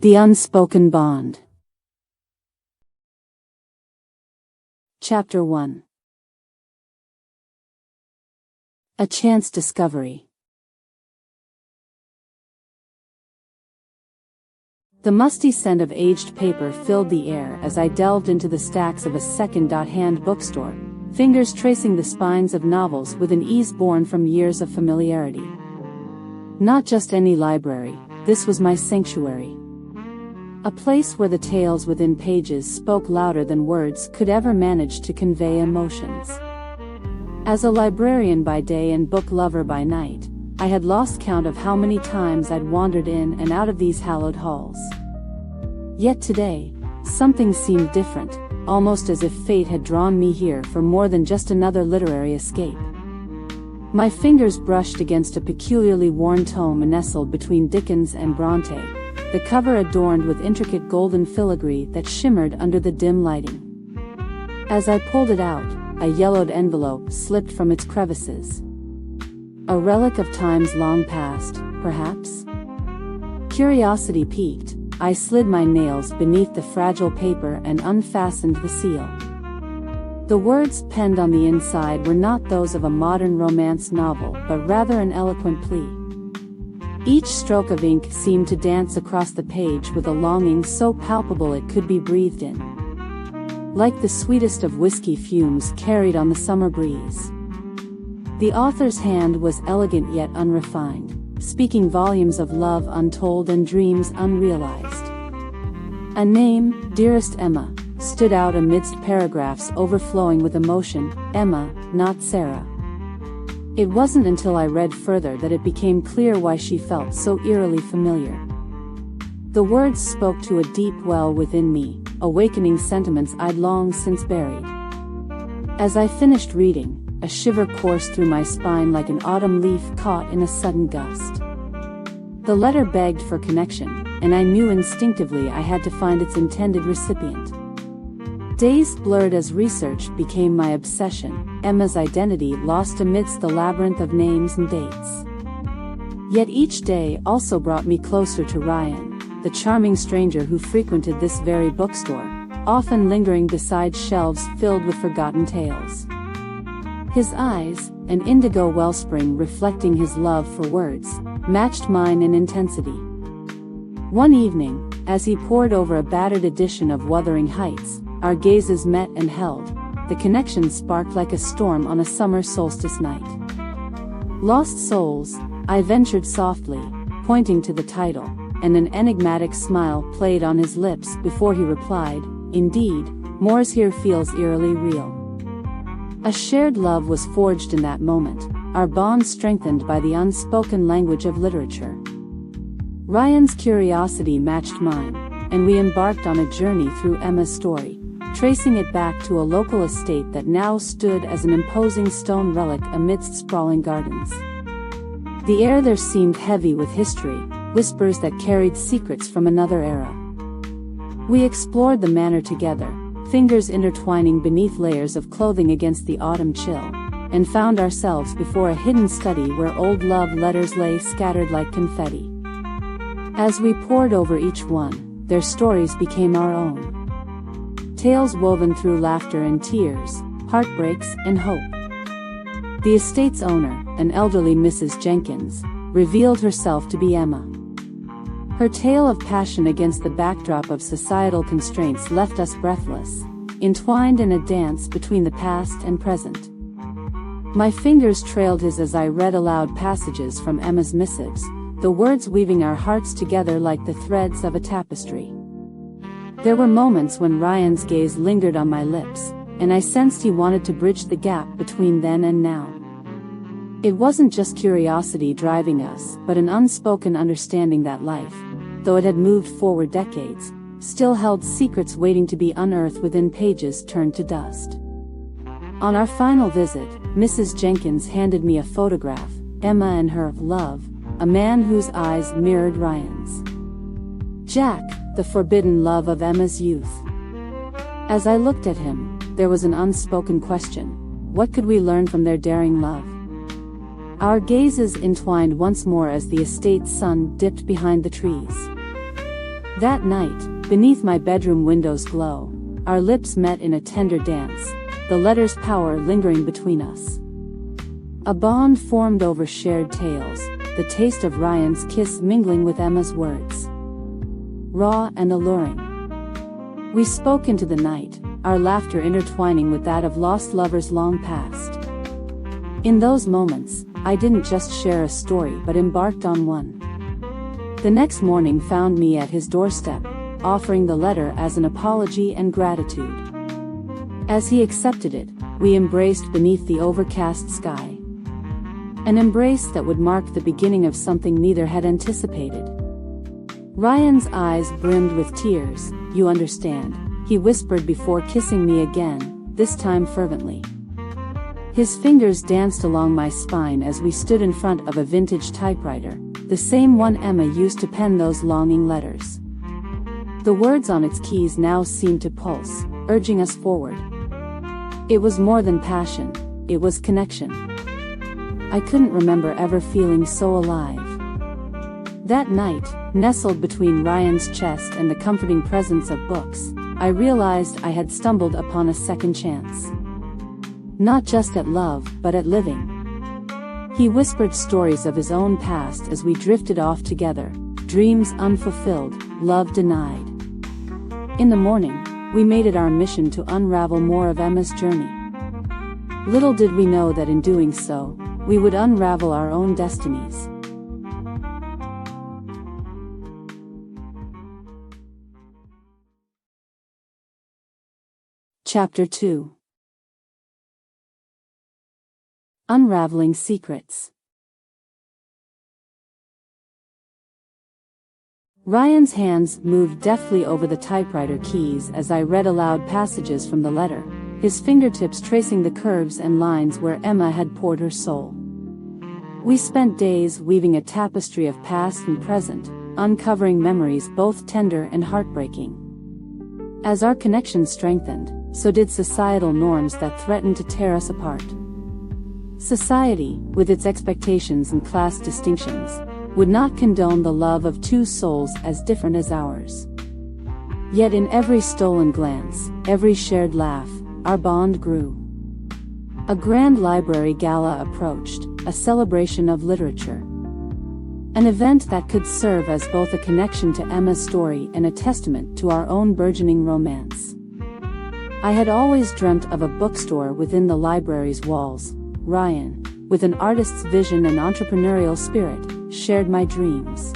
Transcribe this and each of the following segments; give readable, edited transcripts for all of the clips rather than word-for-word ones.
The Unspoken Bond. Chapter 1. A Chance Discovery. The musty scent of aged paper filled the air as I delved into the stacks of a second-hand bookstore, fingers tracing the spines of novels with an ease born from years of familiarity. Not just any library, this was my sanctuary. A place where the tales within pages spoke louder than words could ever manage to convey emotions. As a librarian by day and book lover by night, I had lost count of how many times I'd wandered in and out of these hallowed halls. Yet today, something seemed different, almost as if fate had drawn me here for more than just another literary escape. My fingers brushed against a peculiarly worn tome nestled between Dickens and Bronte, the cover adorned with intricate golden filigree that shimmered under the dim lighting. As I pulled it out, a yellowed envelope slipped from its crevices. A relic of times long past, perhaps? Curiosity piqued, I slid my nails beneath the fragile paper and unfastened the seal. The words penned on the inside were not those of a modern romance novel, but rather an eloquent plea. Each stroke of ink seemed to dance across the page with a longing so palpable it could be breathed in. Like the sweetest of whiskey fumes carried on the summer breeze. The author's hand was elegant yet unrefined, speaking volumes of love untold and dreams unrealized. A name, Dearest Emma, stood out amidst paragraphs overflowing with emotion. Emma, not Sarah. It wasn't until I read further that it became clear why she felt so eerily familiar. The words spoke to a deep well within me, awakening sentiments I'd long since buried. As I finished reading, a shiver coursed through my spine like an autumn leaf caught in a sudden gust. The letter begged for connection, and I knew instinctively I had to find its intended recipient. Days blurred as research became my obsession, Emma's identity lost amidst the labyrinth of names and dates. Yet each day also brought me closer to Ryan, the charming stranger who frequented this very bookstore, often lingering beside shelves filled with forgotten tales. His eyes, an indigo wellspring reflecting his love for words, matched mine in intensity. One evening, as he pored over a battered edition of Wuthering Heights, our gazes met and held, the connection sparked like a storm on a summer solstice night. Lost Souls, I ventured softly, pointing to the title, and an enigmatic smile played on his lips before he replied, Indeed, Moore's here feels eerily real. A shared love was forged in that moment, our bond strengthened by the unspoken language of literature. Ryan's curiosity matched mine, and we embarked on a journey through Emma's story, tracing it back to a local estate that now stood as an imposing stone relic amidst sprawling gardens. The air there seemed heavy with history, whispers that carried secrets from another era. We explored the manor together, fingers intertwining beneath layers of clothing against the autumn chill, and found ourselves before a hidden study where old love letters lay scattered like confetti. As we pored over each one, their stories became our own. Tales woven through laughter and tears, heartbreaks and hope. The estate's owner, an elderly Mrs. Jenkins, revealed herself to be Emma. Her tale of passion against the backdrop of societal constraints left us breathless, entwined in a dance between the past and present. My fingers trailed his as I read aloud passages from Emma's missives, the words weaving our hearts together like the threads of a tapestry. There were moments when Ryan's gaze lingered on my lips, and I sensed he wanted to bridge the gap between then and now. It wasn't just curiosity driving us, but an unspoken understanding that life, though it had moved forward decades, still held secrets waiting to be unearthed within pages turned to dust. On our final visit, Mrs. Jenkins handed me a photograph, Emma and her love, a man whose eyes mirrored Ryan's. Jack, the forbidden love of Emma's youth. As I looked at him, there was an unspoken question. What could we learn from their daring love? Our gazes entwined once more as the estate's sun dipped behind the trees. That night, beneath my bedroom window's glow, our lips met in a tender dance, the letter's power lingering between us. A bond formed over shared tales, the taste of Ryan's kiss mingling with Emma's words. Raw and alluring. We spoke into the night, our laughter intertwining with that of lost lovers long past. In those moments, I didn't just share a story but embarked on one. The next morning found me at his doorstep, offering the letter as an apology and gratitude. As he accepted it, we embraced beneath the overcast sky. An embrace that would mark the beginning of something neither had anticipated. Ryan's eyes brimmed with tears. "You understand," he whispered before kissing me again, this time fervently. His fingers danced along my spine as we stood in front of a vintage typewriter, the same one Emma used to pen those longing letters. The words on its keys now seemed to pulse, urging us forward. It was more than passion, it was connection. I couldn't remember ever feeling so alive. That night, nestled between Ryan's chest and the comforting presence of books, I realized I had stumbled upon a second chance. Not just at love, but at living. He whispered stories of his own past as we drifted off together, dreams unfulfilled, love denied. In the morning, we made it our mission to unravel more of Emma's journey. Little did we know that in doing so, we would unravel our own destinies. Chapter 2. Unraveling Secrets. Ryan's hands moved deftly over the typewriter keys as I read aloud passages from the letter, his fingertips tracing the curves and lines where Emma had poured her soul. We spent days weaving a tapestry of past and present, uncovering memories both tender and heartbreaking. As our connection strengthened, so did societal norms that threatened to tear us apart. Society, with its expectations and class distinctions, would not condone the love of two souls as different as ours. Yet in every stolen glance, every shared laugh, our bond grew. A grand library gala approached, a celebration of literature. An event that could serve as both a connection to Emma's story and a testament to our own burgeoning romance. I had always dreamt of a bookstore within the library's walls. Ryan, with an artist's vision and entrepreneurial spirit, shared my dreams.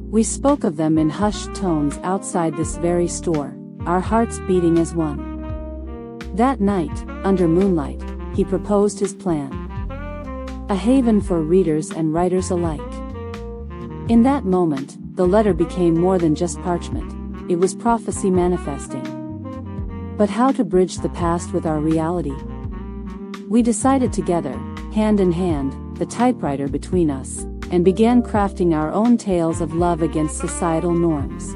We spoke of them in hushed tones outside this very store, our hearts beating as one. That night, under moonlight, he proposed his plan. A haven for readers and writers alike. In that moment, the letter became more than just parchment, it was prophecy manifesting. But how to bridge the past with our reality? We decided together, hand in hand, the typewriter between us, and began crafting our own tales of love against societal norms.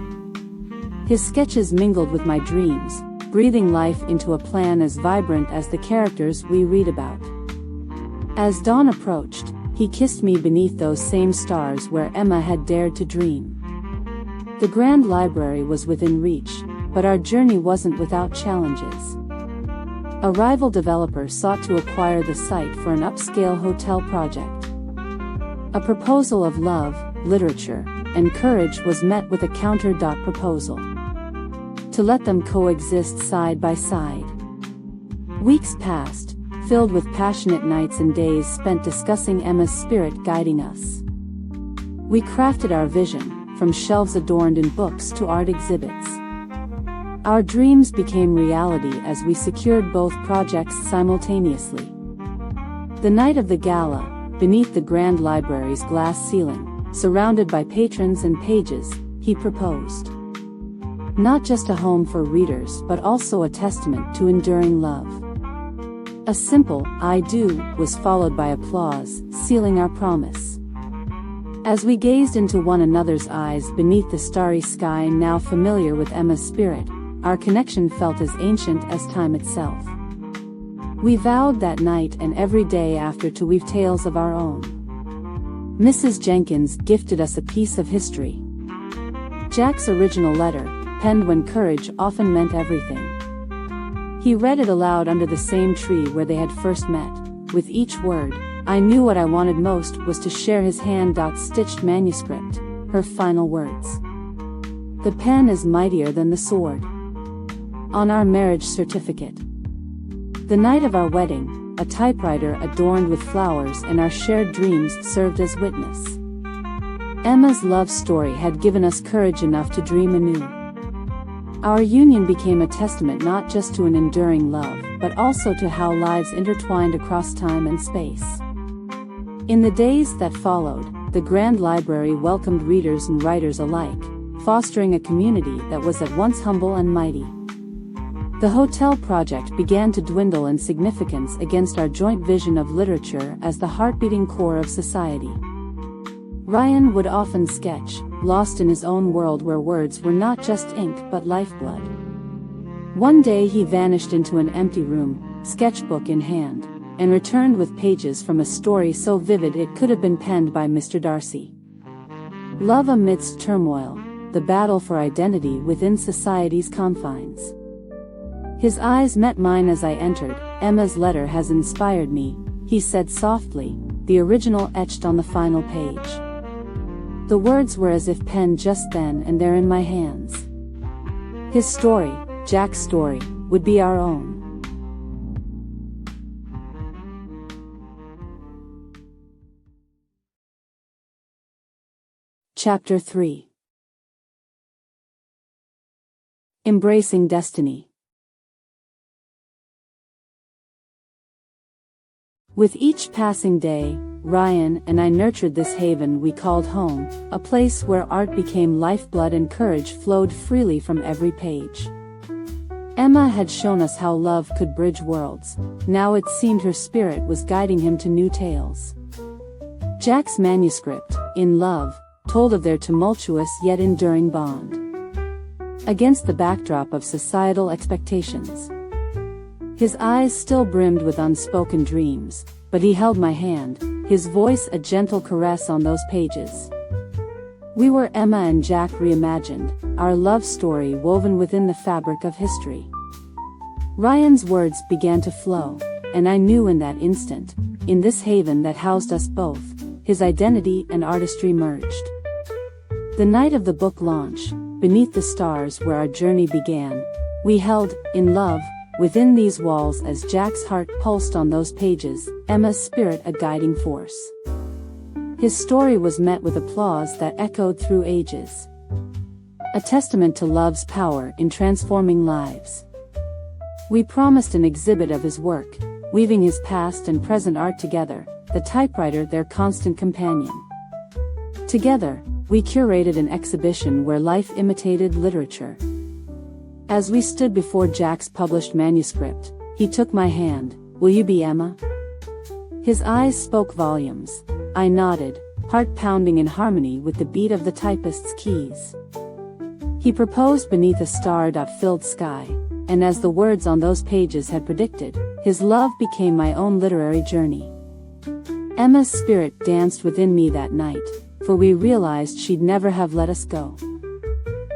His sketches mingled with my dreams, breathing life into a plan as vibrant as the characters we read about. As dawn approached, he kissed me beneath those same stars where Emma had dared to dream. The grand library was within reach, but our journey wasn't without challenges. A rival developer sought to acquire the site for an upscale hotel project. A proposal of love, literature, and courage was met with a counter proposal. To let them coexist side by side. Weeks passed, filled with passionate nights and days spent discussing Emma's spirit guiding us. We crafted our vision, from shelves adorned in books to art exhibits. Our dreams became reality as we secured both projects simultaneously. The night of the gala, beneath the grand library's glass ceiling, surrounded by patrons and pages, he proposed. Not just a home for readers but also a testament to enduring love. A simple, "I do," was followed by applause, sealing our promise. As we gazed into one another's eyes beneath the starry sky now familiar with Emma's spirit, our connection felt as ancient as time itself. We vowed that night and every day after to weave tales of our own. Mrs. Jenkins gifted us a piece of history. Jack's original letter, penned when courage often meant everything. He read it aloud under the same tree where they had first met. With each word, I knew what I wanted most was to share his hand-stitched manuscript, her final words. The pen is mightier than the sword. On our marriage certificate. The night of our wedding, a typewriter adorned with flowers and our shared dreams served as witness. Emma's love story had given us courage enough to dream anew. Our union became a testament not just to an enduring love, but also to how lives intertwined across time and space. In the days that followed, the Grand Library welcomed readers and writers alike, fostering a community that was at once humble and mighty. The hotel project began to dwindle in significance against our joint vision of literature as the heart-beating core of society. Ryan would often sketch, lost in his own world where words were not just ink but lifeblood. One day he vanished into an empty room, sketchbook in hand, and returned with pages from a story so vivid it could have been penned by Mr. Darcy. Love amidst turmoil, the battle for identity within society's confines. His eyes met mine as I entered. Emma's letter has inspired me, he said softly, the original etched on the final page. The words were as if penned just then and there in my hands. His story, Jack's story, would be our own. Chapter 3. Embracing Destiny. With each passing day, Ryan and I nurtured this haven we called home, a place where art became lifeblood and courage flowed freely from every page. Emma had shown us how love could bridge worlds. Now it seemed her spirit was guiding him to new tales. Jack's manuscript, In Love, told of their tumultuous yet enduring bond. Against the backdrop of societal expectations. His eyes still brimmed with unspoken dreams, but he held my hand, his voice a gentle caress on those pages. We were Emma and Jack reimagined, our love story woven within the fabric of history. Ryan's words began to flow, and I knew in that instant, in this haven that housed us both, his identity and artistry merged. The night of the book launch, beneath the stars where our journey began, we held, in love, within these walls as Jack's heart pulsed on those pages, Emma's spirit a guiding force. His story was met with applause that echoed through ages. A testament to love's power in transforming lives. We promised an exhibit of his work, weaving his past and present art together, the typewriter their constant companion. Together, we curated an exhibition where life imitated literature. As we stood before Jack's published manuscript, he took my hand. Will you be Emma? His eyes spoke volumes. I nodded, heart pounding in harmony with the beat of the typist's keys. He proposed beneath a star-filled sky, and as the words on those pages had predicted, his love became my own literary journey. Emma's spirit danced within me that night, for we realized she'd never have let us go.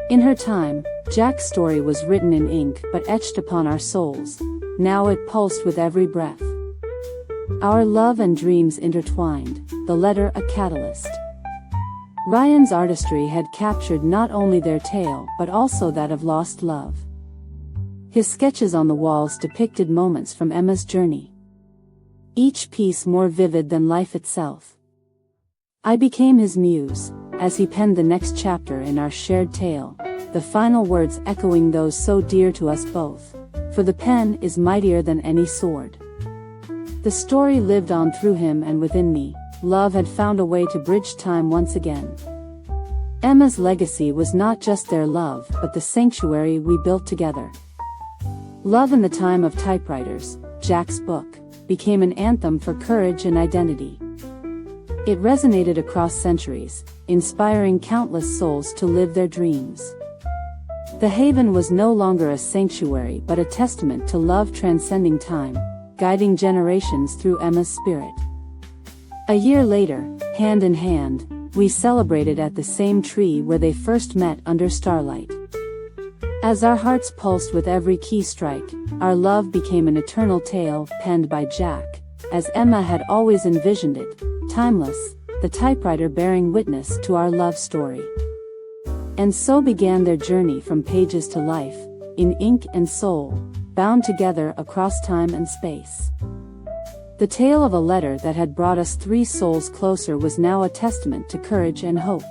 In her time, Jack's story was written in ink but etched upon our souls. Now it pulsed with every breath. Our love and dreams intertwined, the letter a catalyst. Ryan's artistry had captured not only their tale but also that of lost love. His sketches on the walls depicted moments from Emma's journey. Each piece more vivid than life itself. I became his muse, as he penned the next chapter in our shared tale, the final words echoing those so dear to us both. For the pen is mightier than any sword. The story lived on through him and within me. Love had found a way to bridge time once again. Emma's legacy was not just their love but the sanctuary we built together. Love in the time of typewriters, Jack's book, became an anthem for courage and identity. It resonated across centuries, inspiring countless souls to live their dreams. The haven was no longer a sanctuary but a testament to love transcending time, guiding generations through Emma's spirit. A year later, hand in hand, we celebrated at the same tree where they first met under starlight. As our hearts pulsed with every key strike, our love became an eternal tale penned by Jack, as Emma had always envisioned it, timeless, the typewriter bearing witness to our love story. And so began their journey from pages to life, in ink and soul, bound together across time and space. The tale of a letter that had brought us 3 souls closer was now a testament to courage and hope.